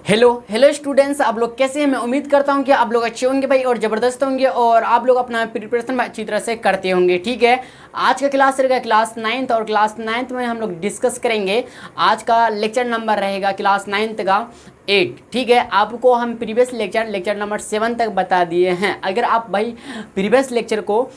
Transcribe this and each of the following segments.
Hello hello students, आप लोग कैसे हैं। मैं उम्मीद करता हूं कि आप लोग अच्छे होंगे भाई और ज़बरदस्त होंगे और आप लोग अपना प्रिपरेशन अच्छी तरह से करते होंगे। ठीक है, आज का क्लास रहेगा क्लास 9th और क्लास 9th में हम लोग डिस्कस करेंगे। आज का लेक्चर नंबर रहेगा क्लास 9th का 8। ठीक है, आपको हम प्रीवियस लेक्चर नंबर 7 तक बता दिए हैं। अगर आप भाई प्रीवियस लेक्चर को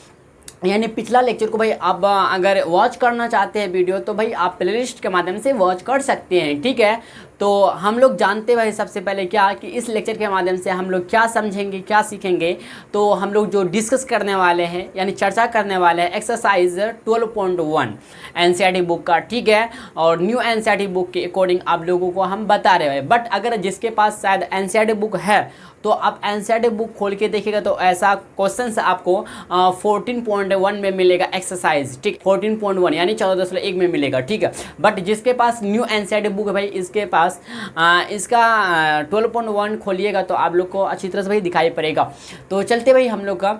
यानी पिछला लेक्चर को भाई आप अगर वॉच करना चाहते हैं वीडियो, तो भाई आप प्लेलिस्ट के माध्यम से वॉच कर सकते हैं। ठीक है, तो हम लोग जानते हैं भाई सबसे पहले क्या कि इस लेक्चर के माध्यम से हम लोग क्या समझेंगे, क्या सीखेंगे। तो हम लोग जो डिस्कस करने वाले हैं यानी चर्चा करने वाले हैं एक्सरसाइज 12.1 एनसीईआरटी बुक का। ठीक है, और न्यू एनसीईआरटी बुक के अकॉर्डिंग आप लोगों को हम बता रहे हैं। बट अगर जिसके पास शायद एनसीईआरटी बुक है तो आप एनसीईआरटी बुक खोल के देखिएगा तो ऐसा क्वेश्चन आपको 14.1 में मिलेगा एक्सरसाइज। ठीक, 14.1 यानी 14.1 में मिलेगा। ठीक है, बट जिसके पास न्यू एनसीईआरटी बुक है भाई, इसके पास इसका 12.1 खोलिएगा तो आप लोग को अच्छी तरह से भाई दिखाई पड़ेगा। तो चलते भाई हम लोग का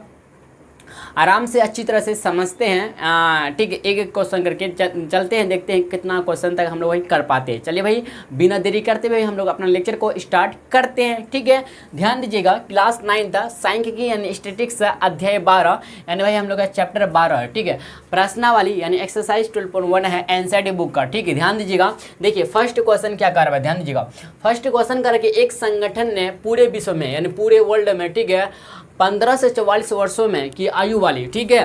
आराम से अच्छी तरह से समझते हैं। ठीक है, एक एक क्वेश्चन करके चलते हैं, देखते हैं कितना क्वेश्चन तक हम लोग वही कर पाते हैं। चलिए भाई बिना देरी करते हुए हम लोग अपना लेक्चर को स्टार्ट करते हैं। ठीक है, ध्यान दीजिएगा क्लास 9 था सांख्यिकी यानी स्टैटिस्टिक्स अध्याय 12 यानी भाई हम लोग का चैप्टर 12 है। ठीक है, प्रश्नावली यानी एक्सरसाइज 12.1 है एनसीईआरटी बुक का। ठीक है, ध्यान दीजिएगा। देखिए फर्स्ट क्वेश्चन क्या कर रहा है, ध्यान दीजिएगा। फर्स्ट क्वेश्चन करके एक संगठन ने पूरे विश्व में यानी पूरे वर्ल्ड में, ठीक है, 15 से 44 वर्षों में की आयु वाली, ठीक है,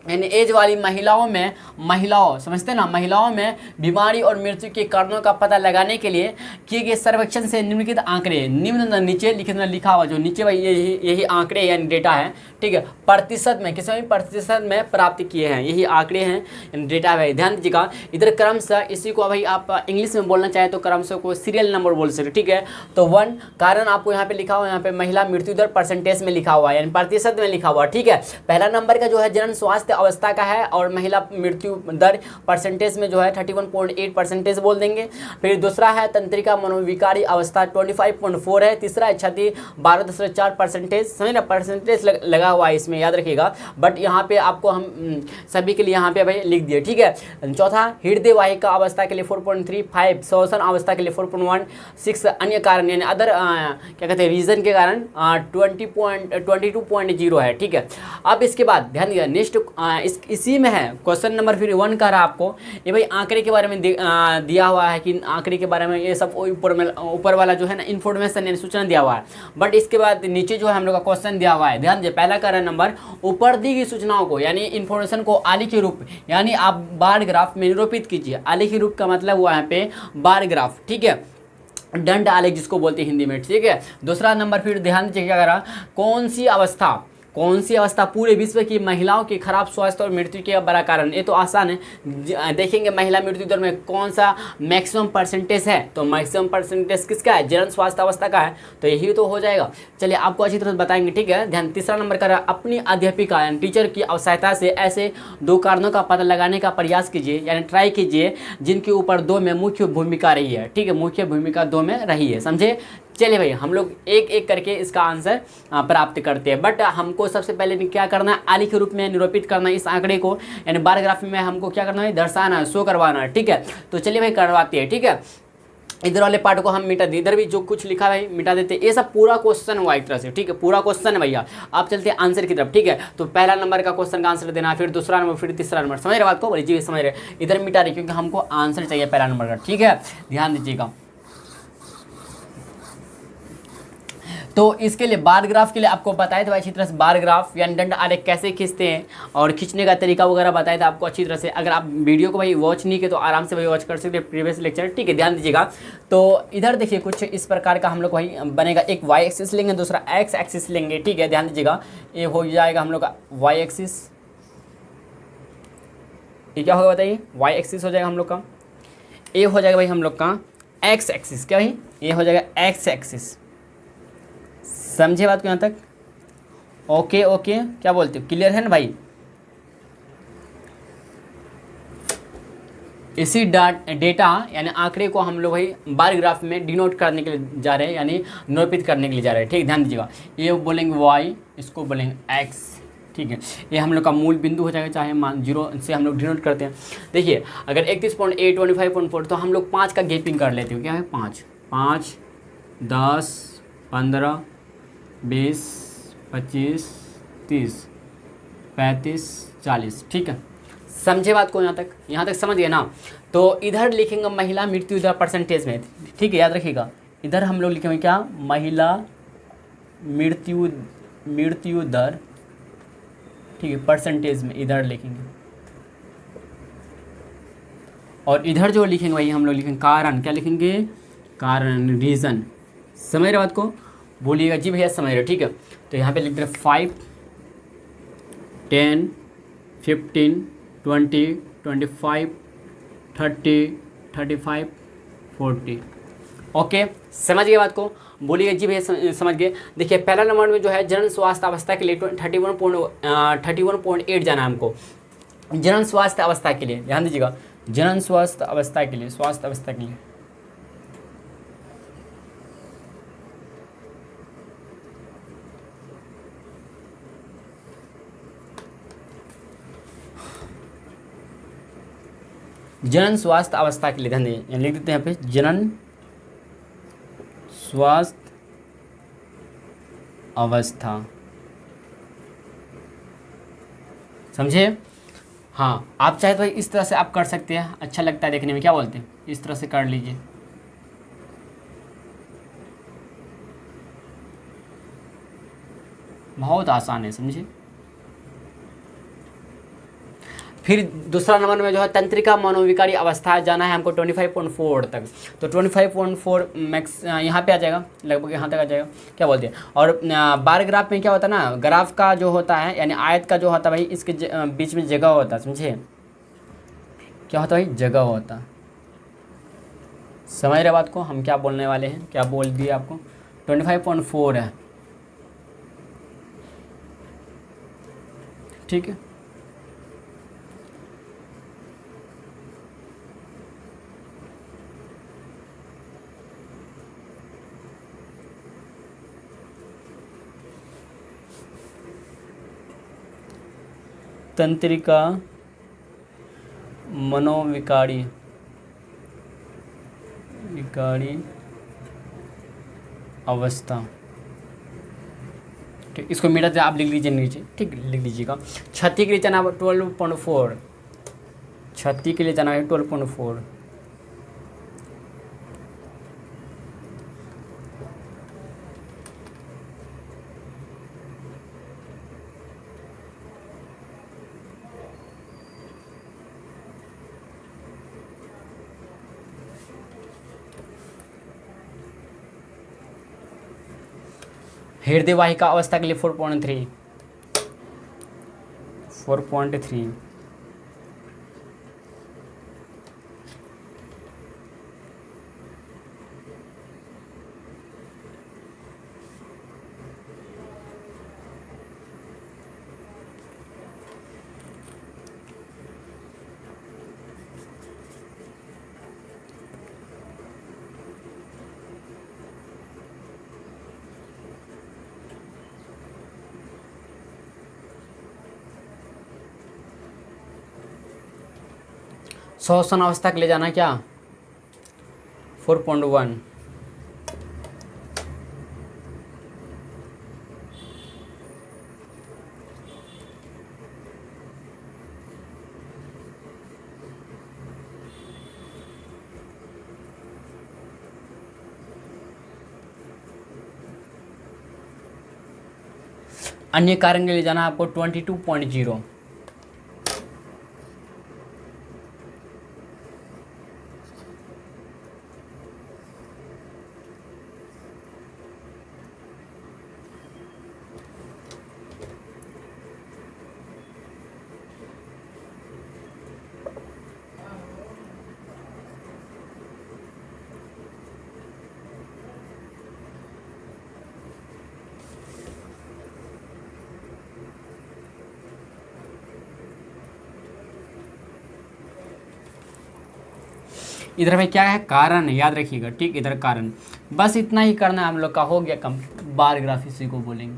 यानी एज वाली महिलाओं समझते हैं ना, महिलाओं में बीमारी और मृत्यु के कारणों का पता लगाने के लिए किए गए सर्वेक्षण से निम्नलिखित आंकड़े, निम्न नीचे लिखा हुआ जो नीचे भाई यही आंकड़े यानी डेटा है। ठीक है, प्रतिशत में किसी भी प्रतिशत में प्राप्त किए हैं, यही आंकड़े हैं यानी डेटा है। ध्यान दीजिएगा, इधर क्रमशः इसी को भाई आप इंग्लिश में बोलना चाहे तो क्रमशः को सीरियल नंबर बोल सकते। ठीक है, तो 1 कारण आपको यहाँ पे लिखा हुआ है, यहाँ पे महिला मृत्यु दर परसेंटेज में लिखा हुआ है यानी प्रतिशत में लिखा हुआ है। ठीक है, पहला नंबर का जो है जन स्वास्थ्य अवस्था का है और महिला मृत्यु दर परसेंटेज में जो है 31.8% बोल देंगे। फिर दूसरा है तंत्रिका मनोविकारी अवस्था 25.4 है। तीसरा है क्षति 12.4%, समझ ना, परसेंटेज लगा हुआ है इसमें, याद रखिएगा। बट यहाँ पे आपको हम सभी के लिए यहाँ पे भाई लिख दिए। ठीक है, चौथा हृदय वाहिका अवस्था के लिए 4.35, श्वसन अवस्था के लिए 4.16, अन्य कारण यानी अदर क्या कहते हैं रीजन के कारण 22.0 है। ठीक है, अब इसके बाद ध्यान दीजिए नेक्स्ट इसी में है क्वेश्चन नंबर फिर 1 का रहा आपको ये भाई आंकड़े के बारे में दिया हुआ है कि आंकड़े के बारे में ये सब ऊपर वाला जो है ना इन्फॉर्मेशन यानी सूचना दिया हुआ है। बट इसके बाद नीचे जो है हम लोग का क्वेश्चन दिया हुआ है, ध्यान दीजिए। पहला का नंबर ऊपर दी गई सूचनाओं को यानी इन्फॉर्मेशन को आलेखी रूप यानी आप बार ग्राफ में निरूपित कीजिए। आलेखी रूप का मतलब हुआ यहाँ पे बार ग्राफ। ठीक है, दंड आलेख जिसको बोलते हैं हिंदी में। ठीक है, दूसरा नंबर फिर ध्यान दीजिए क्या करा, कौन सी अवस्था पूरे विश्व की महिलाओं के खराब स्वास्थ्य और मृत्यु के बड़ा कारण। ये तो आसान है, देखेंगे महिला मृत्यु दर में कौन सा मैक्सिमम परसेंटेज है, तो मैक्सिमम परसेंटेज किसका है, जन स्वास्थ्य अवस्था का है, तो यही तो हो जाएगा। चलिए आपको अच्छी तरह से बताएंगे। ठीक है, ध्यान। तीसरा नंबर का अपनी अध्यापिका यानी टीचर की सहायता से ऐसे 2 कारणों का पता लगाने का प्रयास कीजिए यानी ट्राई कीजिए जिनके ऊपर 2 में मुख्य भूमिका रही है। ठीक है, मुख्य भूमिका 2 में रही है, समझे। चलिए भाई हम लोग एक एक करके इसका आंसर प्राप्त करते हैं। बट हमको सबसे पहले क्या करना है, आलेख रूप में निरूपित करना है इस आंकड़े को यानी बार ग्राफ में हमको क्या करना है, दर्शाना है, शो करवाना है। ठीक है, तो चलिए भाई करवाते हैं। ठीक है, इधर वाले पार्ट को हम मिटा दें, इधर भी जो कुछ लिखा है मिटा देते हैं। ये सब पूरा क्वेश्चन हुआ एक तरह से। ठीक है, पूरा क्वेश्चन है भैया। आप चलते हैं आंसर की तरफ। ठीक है, तो पहला नंबर का क्वेश्चन का आंसर देना, फिर दूसरा नंबर, फिर तीसरा नंबर। समझ रहे बात को, बोलिए जी समझ रहे। इधर मिटा रहे क्योंकि हमको आंसर चाहिए पहला नंबर का। ठीक है, ध्यान दीजिएगा। तो इसके लिए बार ग्राफ के लिए आपको बताया था अच्छी तरह से बार ग्राफ यानी दंड आलेख कैसे खींचते हैं और खींचने का तरीका वगैरह बताया था आपको अच्छी तरह से। अगर आप वीडियो को भाई वॉच नहीं किए तो आराम से भाई वॉच कर सकते हैं प्रीवियस लेक्चर। ठीक है, ध्यान दीजिएगा। तो इधर देखिए कुछ इस प्रकार का हम लोग भाई बनेगा, एक वाई एक्सिस लेंगे, दूसरा एक्स एक्सिस लेंगे। ठीक है, ध्यान दीजिएगा। ये हो जाएगा हम लोग का वाई एक्सिस, ये क्या होगा बताइए, वाई एक्सिस हो जाएगा हम लोग का। ये हो जाएगा भाई हम लोग का एक्स एक्सिस, क्या भाई, ये हो जाएगा एक्स एक्सिस। समझे बात को यहाँ तक? ओके ओके, क्या बोलते हो, क्लियर है ना भाई? इसी डेटा यानी आंकड़े को हम लोग भाई बार ग्राफ में डिनोट करने के लिए जा रहे हैं यानी निरूपित करने के लिए जा रहे हैं। ठीक, ध्यान दीजिएगा। ये बोलेंगे वाई, इसको बोलेंगे एक्स। ठीक है, ये हम लोग का मूल बिंदु हो जाएगा, चाहे मान 0 से हम लोग डिनोट करते हैं। देखिए अगर 31.8 25.4 तो हम लोग 5 का गैपिंग कर लेते हो, क्या है 5, 10, 15, 20, 25, 30, 35, 40। ठीक है, समझे बात को? यहाँ तक समझ गए ना? तो इधर लिखेंगे महिला मृत्यु दर परसेंटेज में। ठीक है, याद रखिएगा, इधर हम लोग लिखेंगे क्या? महिला मृत्यु दर, ठीक है, परसेंटेज में इधर लिखेंगे। और इधर जो लिखेंगे वही हम लोग लिखेंगे कारण। क्या लिखेंगे? कारण, रीज़न। समझ रहे बात को? बोलिएगा जी भैया समझ रहे हो। ठीक है, तो यहाँ पे लिखते हैं 5, 10, 15, 20, 25, 30, 35, 40। ओके, समझ गए बात को? बोलिए जी भैया समझ गए। देखिए पहला नंबर में जो है जनन स्वास्थ्य अवस्था के लिए 31.8 जाना है हमको। जनन स्वास्थ्य अवस्था के लिए ध्यान दीजिएगा, जनन स्वास्थ्य अवस्था के लिए, स्वास्थ्य अवस्था के लिए। जनन स्वास्थ्य अवस्था के लिए ध्यान दीजिए, लिख देते हैं यहाँ पे जनन स्वास्थ्य अवस्था। समझे? हाँ, आप चाहे तो भाई इस तरह से आप कर सकते हैं, अच्छा लगता है देखने में। क्या बोलते हैं? इस तरह से कर लीजिए। बहुत आसान है, समझे? फिर दूसरा नंबर में जो है तंत्रिका मनोविकारी अवस्था जाना है हमको 25.4 तक। तो 25.4 मैक्स यहाँ पे आ जाएगा, लगभग यहाँ तक आ जाएगा। क्या बोलते हैं? और बार ग्राफ में क्या होता है ना, ग्राफ का जो होता है यानी आयत का जो होता है भाई, इसके बीच में जगह होता है। समझे? क्या होता है भाई? जगह होता। समझ रहे बात को? हम क्या बोलने वाले हैं, क्या बोल दिए आपको? 25.4 है। ठीक है, तंत्रिका मनोविकारी अवस्था। ठीक, इसको मिटा दे, आप लिख लीजिए नीचे। ठीक, लिख लीजिएगा। क्षति के लिए जाना 12.4, क्षति के लिए जाना है 12.4। हृदय वाहिका अवस्था के लिए 4.3। श्वसन अवस्था के लिए जाना क्या? 4.1। अन्य कारण के लिए जाना आपको 22.0। इधर में क्या है? कारण है, याद रखिएगा। ठीक, इधर कारण, बस इतना ही करना है हम लोग का, हो गया कम। बार ग्राफ इसी को बोलेंगे,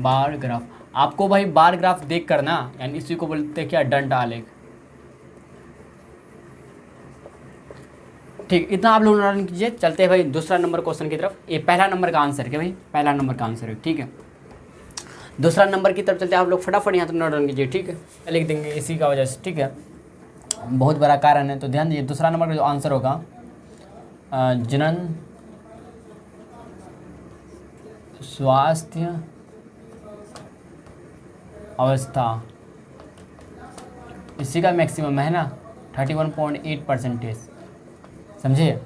बार ग्राफ। आपको भाई बार ग्राफ देख करना, यानी इसी को बोलते हैं क्या? दंड आलेख। ठीक, इतना आप लोग नोट कीजिए। चलते हैं भाई दूसरा नंबर क्वेश्चन की तरफ। ये पहला नंबर का आंसर है भाई, पहला नंबर का आंसर है, ठीक है। दूसरा नंबर की तरफ चलते हैं, आप लोग फटाफट यहाँ तक नोट डाउन कीजिए, ठीक है। लिख देंगे इसी का वजह से, ठीक है, बहुत बड़ा कारण है, तो ध्यान दीजिए। दूसरा नंबर का जो आंसर होगा जनन स्वास्थ्य अवस्था, इसी का मैक्सिमम है ना 31.8%, समझिए,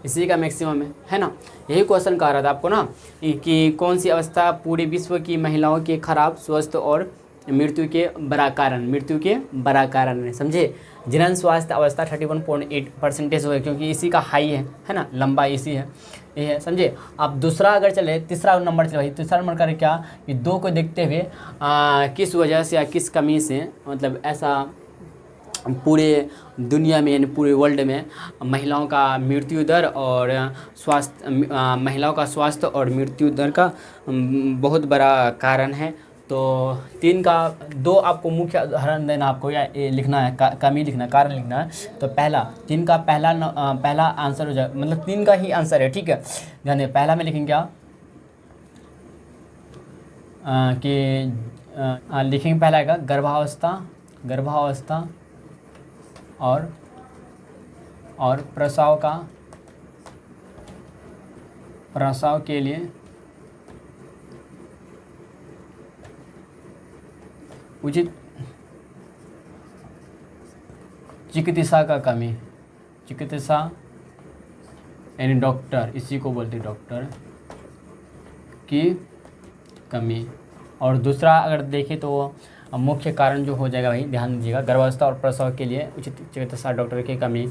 इसी का मैक्सिमम है ना। यही क्वेश्चन कह रहा था आपको ना कि कौन सी अवस्था पूरे विश्व की महिलाओं के खराब स्वास्थ्य और मृत्यु के बड़ा कारण है, समझे। जनन स्वास्थ्य अवस्था 31.8% हो, क्योंकि इसी का हाई है ना, लंबा इसी है, ये है, समझे। अब दूसरा अगर चले, तीसरा नंबर चले भाई। तीसरा नंबर का क्या कि 2 को देखते हुए किस वजह से या किस कमी से, मतलब ऐसा पूरे दुनिया में यानी पूरे वर्ल्ड में महिलाओं का मृत्यु दर और महिलाओं का स्वास्थ्य और मृत्यु दर का बहुत बड़ा कारण है। तो 3 का 2 आपको मुख्य उदाहरण देना, आपको या लिखना है, कमी लिखना है, कारण लिखना है। तो पहला 3 का पहला आंसर हो जाए, मतलब 3 का ही आंसर है, ठीक है। ध्यान दें, पहला में लिखेंगे क्या कि लिखेंगे, पहला आएगा गर्भावस्था और प्रसव के लिए उचित चिकित्सा का कमी, चिकित्सा यानी डॉक्टर, इसी को बोलते हैं डॉक्टर की कमी। और दूसरा अगर देखें तो मुख्य कारण जो हो जाएगा भाई, ध्यान दीजिएगा, गर्भावस्था और प्रसव के लिए उचित चिकित्सा डॉक्टर की कमी।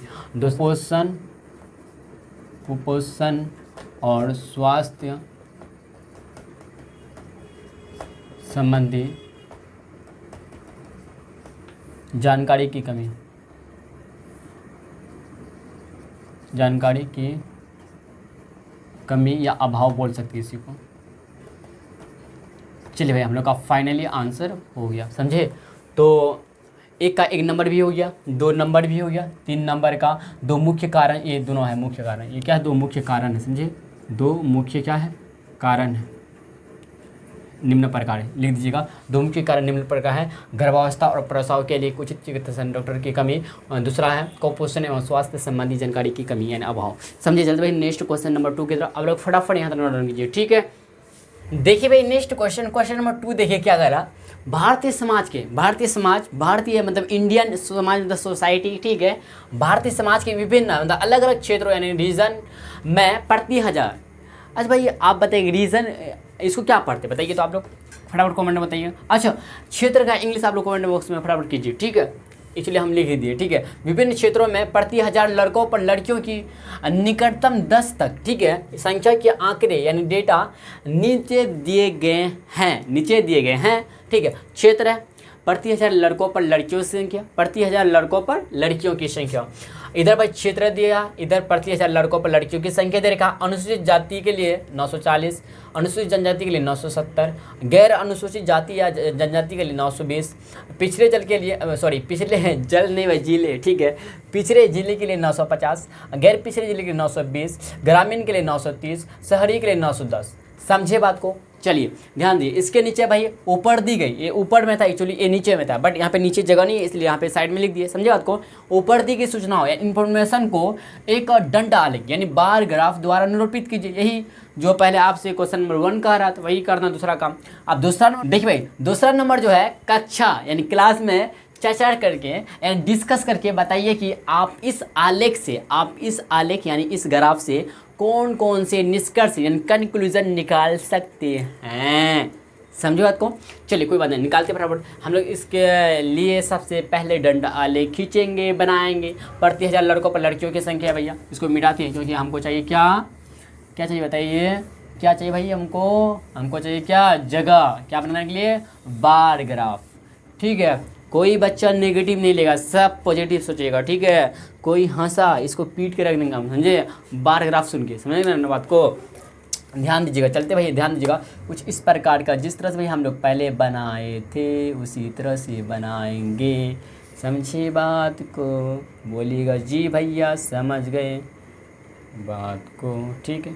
कुपोषण और स्वास्थ्य संबंधी जानकारी की कमी या अभाव बोल सकते हैं इसी को। चलिए भाई, हम लोग का फाइनली आंसर हो गया, समझे। तो 1 का 1 नंबर भी हो गया, 2 नंबर भी हो गया, 3 नंबर का 2 मुख्य कारण, ये दोनों है मुख्य कारण। ये क्या है, 2 मुख्य कारण है, समझे, 2 मुख्य क्या है, कारण है, निम्न प्रकार है, लिख दीजिएगा। 2 मुख्य कारण निम्न प्रकार है, गर्भावस्था और प्रसव के लिए उचित चिकित्सा डॉक्टर की कमी, दूसरा है कुपोषण एवं स्वास्थ्य संबंधी जानकारी की कमी यानी अभाव, समझे। जल्दी भाई नेक्स्ट क्वेश्चन नंबर 2 की तरफ आप लोग फटाफट यहाँ तक नोट डाउन कीजिए, ठीक है। देखिए भाई नेक्स्ट क्वेश्चन नंबर 2 देखिए क्या कह रहा। भारतीय मतलब इंडियन समाज, मतलब सोसाइटी, ठीक है, भारतीय समाज के विभिन्न मतलब अलग अलग क्षेत्रों यानी रीजन में प्रति हजार। अच्छा भाई आप बताइए रीजन इसको क्या पढ़ते बताइए, तो आप लोग फटाफट कमेंट में बताइए। अच्छा, क्षेत्र का इंग्लिश आप लोग कमेंट बॉक्स में फटाफट कीजिए, ठीक है, इसलिए हम लिख दिए, ठीक है। विभिन्न क्षेत्रों में प्रति 1000 लड़कों पर लड़कियों की निकटतम 10 तक, ठीक है, संख्या के आंकड़े यानी डेटा नीचे दिए गए हैं, ठीक है। क्षेत्र है प्रति 1000 लड़कों पर लड़कियों की संख्या, प्रति 1000 लड़कों पर लड़कियों की संख्या। इधर भाई क्षेत्र दिया, इधर प्रति 1000 लड़कों पर लड़कियों की संख्या दे रखा। अनुसूचित जाति के लिए 940, अनुसूचित जनजाति के लिए 970, गैर अनुसूचित जाति या जनजाति के लिए 920, पिछड़े जल के लिए पिछले जल नहीं भाई जिले, ठीक है, पिछड़े जिले के लिए 950, गैर पिछड़े जिले के लिए 920, ग्रामीण के लिए 930, शहरी के लिए 910, समझे बात को। चलिए ध्यान दिए, इसके नीचे भाई ऊपर दी गई, ये ऊपर में था एक्चुअली, ये नीचे में था, बट यहाँ पे नीचे जगह नहीं है इसलिए यहाँ पे साइड में लिख दिए, समझे बात को। ऊपर दी गई सूचनाओं या इन्फॉर्मेशन को एक डंडा आलेख यानी बार ग्राफ द्वारा निरूपित कीजिए। यही जो पहले आपसे क्वेश्चन नंबर 1 कह रहा था वही करना दूसरा काम। अब दूसरा देखिए भाई, दूसरा नंबर जो है कक्षा यानी क्लास में चर्चा करके एंड डिस्कस करके बताइए कि आप इस आलेख यानी इस ग्राफ से कौन कौन से निष्कर्ष यानी कंक्लूजन निकाल सकते हैं, समझो बात को। चलिए कोई बात नहीं, निकालते फटाफट। हम लोग इसके लिए सबसे पहले दंड आलेख खींचेंगे, बनाएंगे। प्रति 1000 लड़कों पर लड़कियों की संख्या भैया इसको मिटाते हैं, क्योंकि हमको चाहिए क्या चाहिए बताइए, क्या चाहिए भाई हमको चाहिए क्या, जगह, क्या बनाने के लिए, बार ग्राफ, ठीक है। कोई बच्चा नेगेटिव नहीं लेगा, सब पॉजिटिव सोचेगा, ठीक है। कोई हंसा इसको पीट के रख देंगे हम, समझे, बार ग्राफ सुन के, समझे ना बात को। ध्यान दीजिएगा, चलते भाई ध्यान दीजिएगा। कुछ इस प्रकार का जिस तरह से भाई हम लोग पहले बनाए थे उसी तरह से बनाएंगे, समझे बात को, बोलिएगा जी भैया समझ गए, बात को, ठीक है।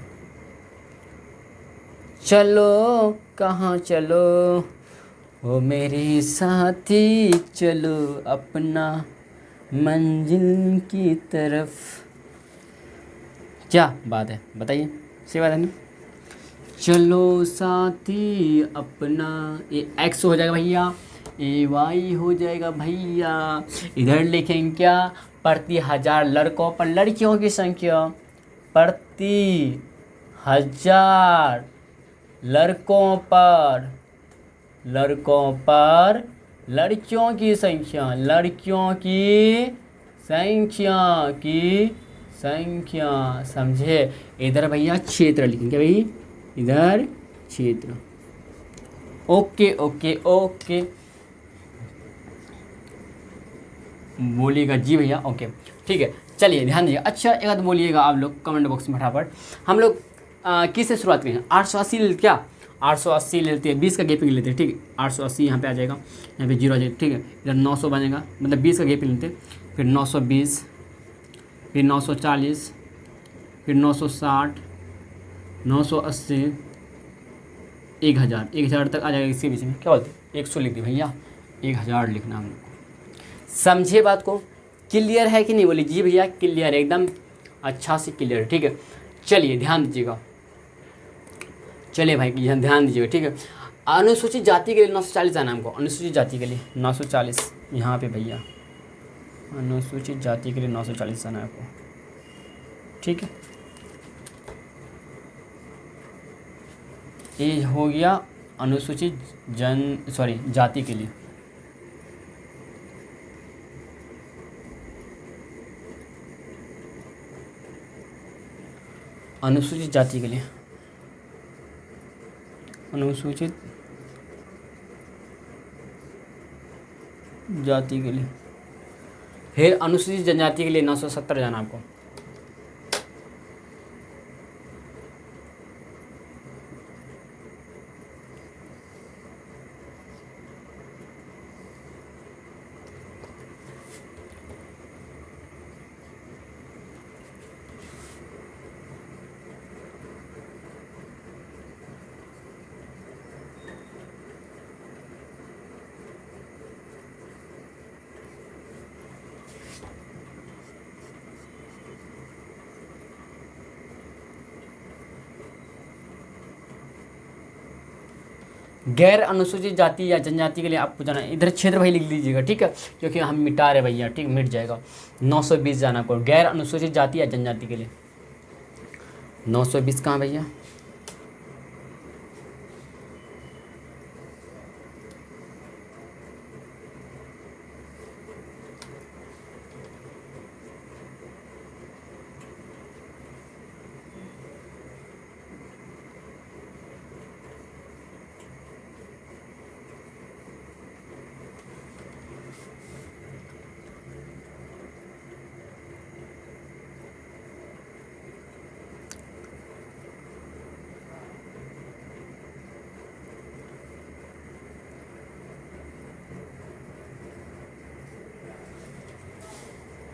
चलो कहाँ चलो ओ मेरे साथी, चलो अपना मंजिल की तरफ। क्या बात है, बताइए, सही बात है ना। चलो साथी अपना, ये एक्स हो जाएगा भैया, ए वाई हो जाएगा भैया। इधर लिखेंगे क्या, प्रति हजार लड़कों पर लड़कियों की संख्या, प्रति हजार लड़कों पर लड़कियों की संख्या, लड़कियों की संख्या समझे। इधर भैया क्षेत्र लिखेंगे भाई, इधर क्षेत्र। ओके ओके ओके, बोलिएगा जी भैया, ओके ठीक है। चलिए ध्यान दीजिए। अच्छा एक बात बोलिएगा आप लोग कमेंट बॉक्स में फटाफट। हम लोग किससे शुरुआत करें, 880 क्या 880 लेते हैं, 20 का गैपिंग लेते हैं, ठीक है। 880 यहाँ पे आ जाएगा, यहाँ पे 0 आ जाएगा, ठीक है। इधर 900 बनेगा, मतलब 20 का गैपिंग लेते हैं, फिर 920, फिर 940, फिर 960, 980, 1000 तक आ जाएगा। इसके बीच में क्या बोलते हैं, 100 लिख दी भैया, 1000 लिखना हम लोग को। समझे बात को, क्लियर है कि नहीं, बोली जी भैया क्लियर है, एकदम अच्छा से क्लियर है, ठीक है। चलिए ध्यान दीजिएगा, चलिए भाई ध्यान दीजिएगा, ठीक है। अनुसूचित जाति के लिए 940 आना हमको, अनुसूचित जाति के लिए 940 यहाँ पे भैया, अनुसूचित जाति के लिए 940 आना है आपको, ठीक है। ये हो गया अनुसूचित जाति के लिए। अनुसूचित जाति के लिए, अनुसूचित जाति के लिए। फिर अनुसूचित जनजाति के लिए 970 जाना आपको। गैर अनुसूचित जाति या जनजाति के लिए आपको जाना है, इधर क्षेत्र भाई लिख लीजिएगा, ठीक है, क्योंकि हम मिटा रहे भैया, ठीक, मिट जाएगा। 920 जाना को गैर अनुसूचित जाति या जनजाति के लिए। 920 कहाँ भैया,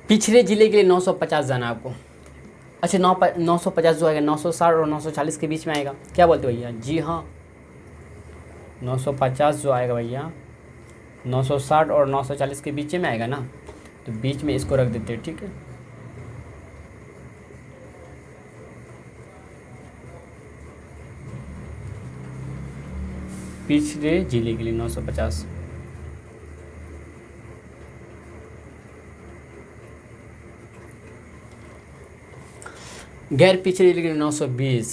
पिछड़े जिले के लिए 950 जाना आपको। अच्छा 950 जो आएगा 960 और 940 के बीच में आएगा, क्या बोलते भैया, जी हाँ 950 जो आएगा भैया 960 और 940 के बीच में आएगा ना, तो बीच में इसको रख देते हैं, ठीक है। पिछड़े जिले के लिए 950, गैर पिछड़े जिले के लिए 920,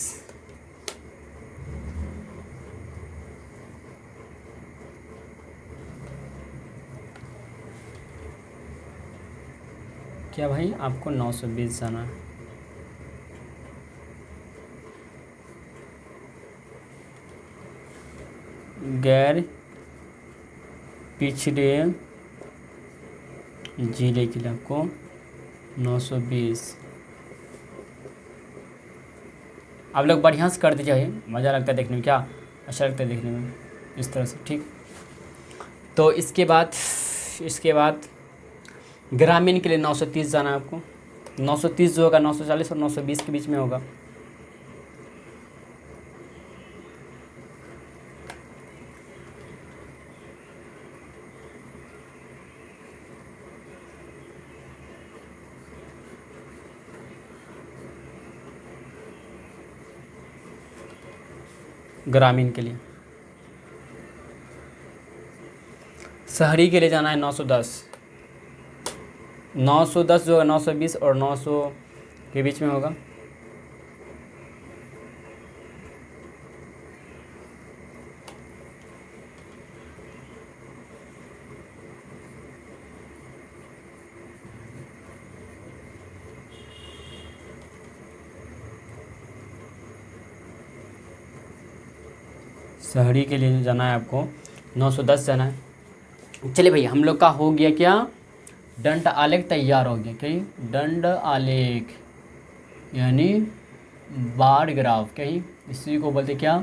क्या भाई आपको 920 जाना है। गैर पिछड़े जिले के लिए आपको 920। आप लोग बढ़िया से कर दीजिए, मज़ा लगता है देखने में, क्या अच्छा लगता है देखने में इस तरह से, ठीक। तो इसके बाद ग्रामीण के लिए 930 जाना है आपको, 930 जो होगा 940 और 920 के बीच में होगा। ग्रामीण के लिए, शहरी के लिए जाना है 910। 910 जो है 920 और 900 के बीच में होगा। शहरी के लिए जाना है आपको 910 जाना है। चलिए भैया हम लोग का हो गया क्या, दंड आलेख तैयार हो गया। क्या दंड आलेख यानी बार ग्राफ, क्या इसी को बोलते क्या,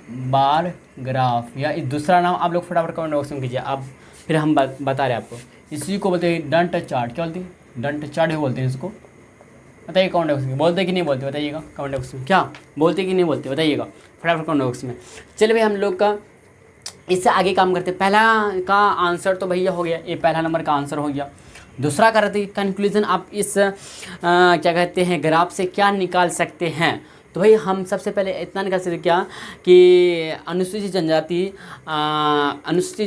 बार ग्राफ, या दूसरा नाम आप लोग फटाफट कमेंट बॉक्स में कीजिए। आप फिर हम बता रहे हैं आपको, इसी को बोलते हैं दंड चार्ट। क्या बोलते हैं, दंड चार्ट ही बोलते हैं इसको। बताइए कमेंट बॉक्स में, बोलते कि नहीं बोलते बताइएगा कमेंट बॉक्स में, क्या बोलते कि नहीं बोलते बताइएगा फटाफट कमेंट बॉक्स में। चलिए भाई हम लोग का इससे आगे काम करते हैं। पहला का आंसर तो भैया हो गया, ये पहला नंबर का आंसर हो गया। दूसरा कर रहे थे कंक्लूजन, आप इस क्या कहते हैं ग्राफ से क्या निकाल सकते हैं। तो भाई हम सबसे पहले इतना निकाल सकते क्या कि अनुसूचित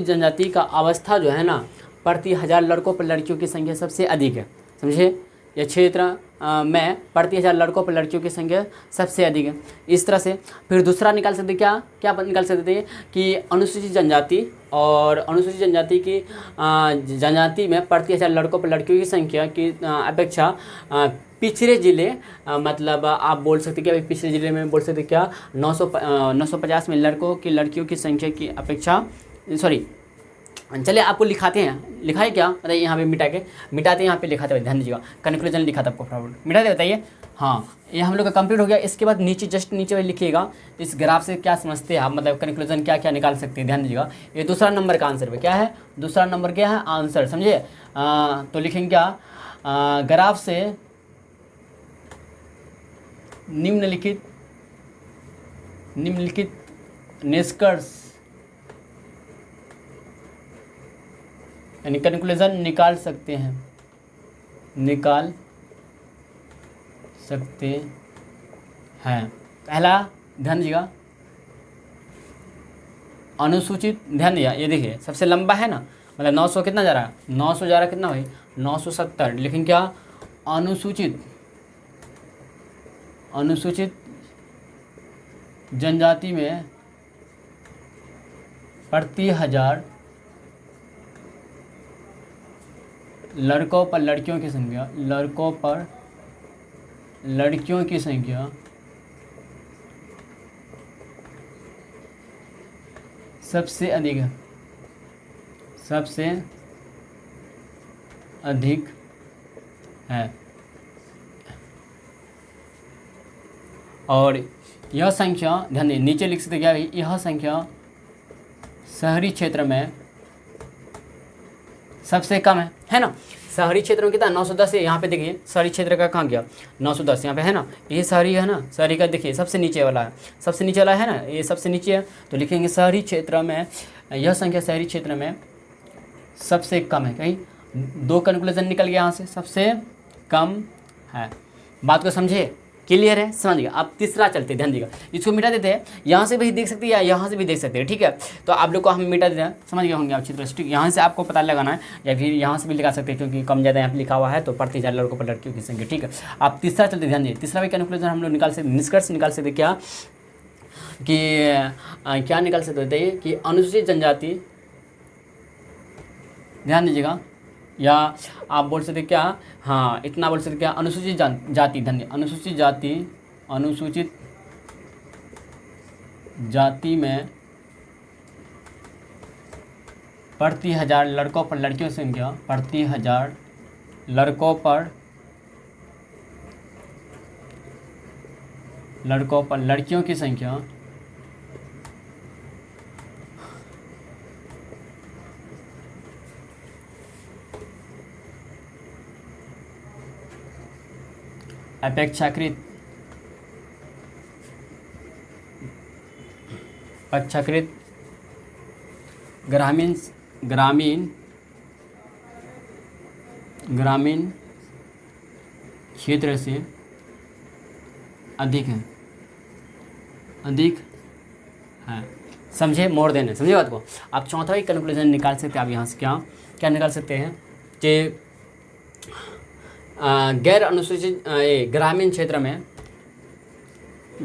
जनजाति का अवस्था जो है ना, प्रति 1000 लड़कों पर लड़कियों की संख्या सबसे अधिक है। समझे, यह क्षेत्र में प्रति 1000 लड़कों पर लड़कियों की संख्या सबसे अधिक है। इस तरह से फिर दूसरा निकाल सकते क्या, क्या निकाल सकते थे कि अनुसूचित जनजाति और अनुसूचित जनजाति की जनजाति में प्रति 1000 लड़कों पर लड़कियों की संख्या की अपेक्षा पिछड़े ज़िले, मतलब आप बोल सकते क्या, पिछड़े ज़िले में बोल सकते क्या 950 में लड़कों की लड़कियों की संख्या की अपेक्षा, सॉरी चलिए आपको लिखाते हैं, लिखा है क्या बताइए, यहाँ पे मिटाते हैं, यहाँ पे लिखाते हुए ध्यान दीजिएगा, कंक्लूजन लिखा था आपको फटाफट मिटाते बताइए। हाँ ये हम लोग का कंप्लीट हो गया। इसके बाद नीचे जस्ट नीचे लिखिएगा इस ग्राफ से क्या समझते हैं आप, मतलब कंक्लूजन क्या क्या निकाल सकते हैं, ध्यान दीजिएगा। ये दूसरा नंबर का आंसर है, क्या है दूसरा नंबर क्या है आंसर, समझे। तो लिखेंगे क्या, ग्राफ से निम्नलिखित निष्कर्ष यानी कंक्लूजन निकाल सकते हैं, पहला ध्यान दीजिएगा अनुसूचित, ध्यान दिया ये देखिए सबसे लंबा है ना, मतलब 900 कितना जा रहा है, 900 जा रहा है कितना भाई 970। लेकिन क्या अनुसूचित जनजाति में प्रति 1000 लड़कों पर लड़कियों की संख्या सबसे अधिक है, और यह संख्या ध्यान दें नीचे लिख सकते क्या, यह संख्या शहरी क्षेत्र में सबसे कम है ना। शहरी क्षेत्र में कितना 910 है, यहाँ पे देखिए शहरी क्षेत्र का कहाँ गया 910 यहाँ पे है ना, ये शहरी है ना, शहरी का देखिए सबसे नीचे वाला है ना, ये सबसे नीचे है। तो लिखेंगे शहरी क्षेत्र में यह संख्या शहरी क्षेत्र में सबसे कम है, कहीं दो कंक्लूजन निकल गया यहाँ से, सबसे कम है। बात को समझे, क्लियर है, समझ गया। आप तीसरा चलते ध्यान दीजिएगा, इसको मिटा देते हैं, यहाँ से भी देख सकते हैं या यहाँ से भी देख सकते हैं, ठीक है। तो आप लोग को हम मिटा देते हैं, समझ गए होंगे आप अच्छी तरह से, ठीक। यहाँ से आपको पता लगाना है या फिर यहाँ से भी लगा सकते हैं, क्योंकि कम ज़्यादा यहाँ पे लिखा हुआ है तो प्रति 1000 लड़कों पर लड़कियों की संख्या, ठीक है। आप तीसरा चलते ध्यान दीजिए, तीसरा भी कंक्लूजन हम लोग निकाल सकते, निष्कर्ष निकाल सकते क्या कि क्या निकाल सकते थे कि अनुसूचित जनजाति, ध्यान दीजिएगा, या आप बोल सकते क्या, हाँ इतना बोल सकते क्या अनुसूचित जाति, धन्य अनुसूचित जाति में प्रति 1000 लड़कों पर लड़कियों की संख्या, प्रति 1000 लड़कों पर लड़कियों की संख्या अपेक्षाकृत ग्रामीण क्षेत्र से अधिक है समझे, मोर देन है, समझे बात को। आप चौथा ही कंक्लूजन निकाल सकते हैं। आप यहाँ से क्या निकाल सकते हैं कि गैर अनुसूचित ग्रामीण क्षेत्र में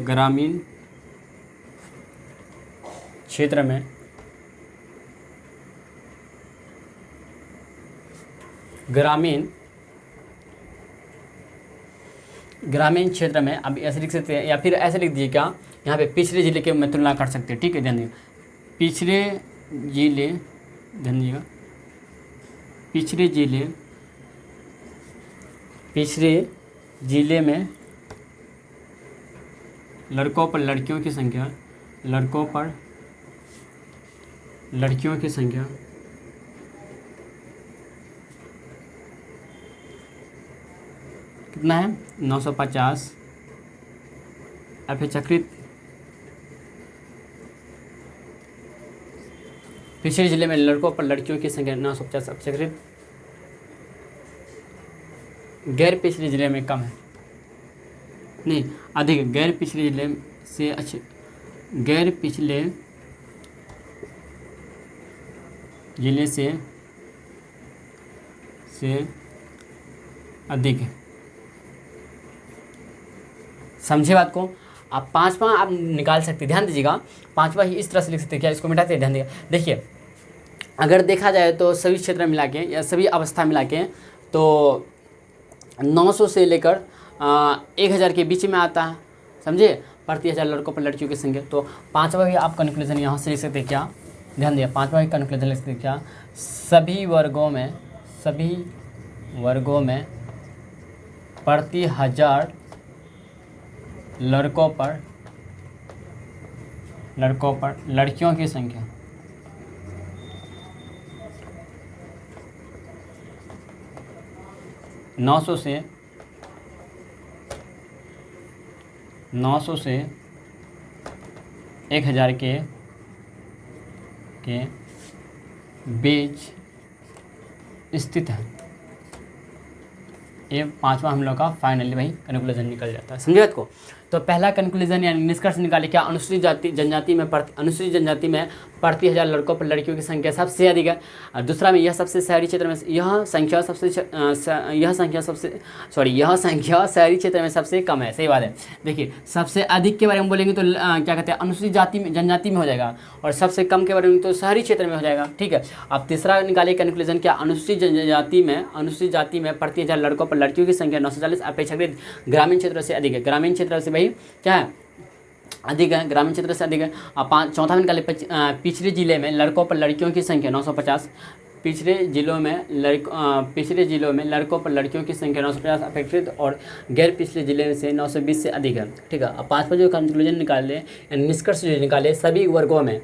ग्रामीण क्षेत्र में अब ऐसे लिख सकते हैं, या फिर ऐसे लिख दीजिए क्या, यहाँ पे पिछले ज़िले के में तुलना कर सकते हैं। ठीक है, ध्यान दीजिए, पिछले ज़िले में लड़कों पर लड़कियों की संख्या कितना है, 950 अपेक्षाकृत पिछले जिले में लड़कों पर लड़कियों की संख्या 950 अपेक्षाकृत गैर पिछले जिले में कम है, नहीं अधिक, गैर पिछले जिले से अधिक है। समझे बात को। आप पांचवा आप निकाल सकते, ध्यान दीजिएगा, पांचवा ही इस तरह से लिख सकते हैं। क्या इसको मिटाते हैं, ध्यान दीजिएगा। देखिए, अगर देखा जाए तो सभी क्षेत्र मिला के या सभी अवस्था मिला के तो 900 से लेकर 1000 के बीच में आता है, समझे, प्रति 1000 लड़कों पर लड़कियों की संख्या। तो पांचवा भी आप कंक्लूजन यहाँ से लिख सकते हैं। क्या, ध्यान दिया, पांचवा ही कंक्लूजन लिख सकते हैं। क्या, सभी वर्गों में प्रति 1000 लड़कों पर लड़कियों की संख्या 900 से 1000 के बीच स्थित है। ये पांचवा हम लोग का फाइनली वही कंक्लूजन निकल जाता है, समझे बात को। तो पहला कंक्लूजन यानी निष्कर्ष निकाले क्या, अनुसूचित जनजाति में प्रति 1000 लड़कों पर लड़कियों की संख्या सबसे अधिक है। और दूसरा में यह शहरी क्षेत्र में यह संख्या शहरी क्षेत्र में सबसे कम है। सही बात है। देखिए, सबसे अधिक के बारे में बोलेंगे तो क्या कहते हैं, अनुसूचित जनजाति में हो जाएगा, और सबसे कम के बारे में तो शहरी क्षेत्र में हो जाएगा। ठीक है, अब तीसरा निकाले कंक्लूजन क्या, अनुसूचित जाति में प्रति 1000 लड़कों पर लड़कियों की संख्या 940 अपेक्षाकृत ग्रामीण क्षेत्र से अधिक है। ग्रामीण क्षेत्र से भाई क्या है, अधिक है, ग्रामीण क्षेत्र से अधिक है। अब चौथा में निकाले पिछले जिले में लड़कों पर लड़कियों की संख्या 950, पिछले जिलों में लड़कों पर लड़कियों की संख्या 950 अपेक्षित, और गैर पिछले जिले से 920 से अधिक है। ठीक है, अब पांचवा जो कंक्लूजन निकाले, निष्कर्ष जो निकाले, सभी वर्गों में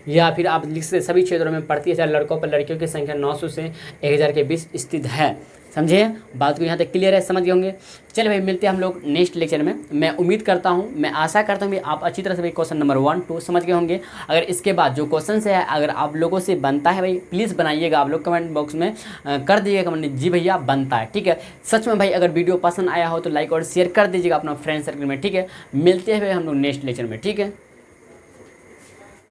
या फिर आप लिख सकते सभी क्षेत्रों में प्रति 1000 लड़कों पर लड़कियों की संख्या 900 से 1000 के बीच स्थित है। समझे बात को, यहाँ तक क्लियर है, समझ गए होंगे। चलिए भाई, मिलते हैं हम लोग नेक्स्ट लेक्चर में। मैं उम्मीद करता हूँ, मैं आशा करता हूँ कि आप अच्छी तरह से भाई क्वेश्चन नंबर 1, 2 समझ गए होंगे। अगर इसके बाद जो क्वेश्चन है, अगर आप लोगों से बनता है भाई, प्लीज़ बनाइएगा, आप लोग कमेंट बॉक्स में कर दीजिएगा कमेंट, जी भैया बनता है। ठीक है, सच में भाई अगर वीडियो पसंद आया हो तो लाइक और शेयर कर दीजिएगा अपना फ्रेंड सर्कल में। ठीक है, मिलते हैं भाई हम लोग नेक्स्ट लेक्चर में। ठीक है।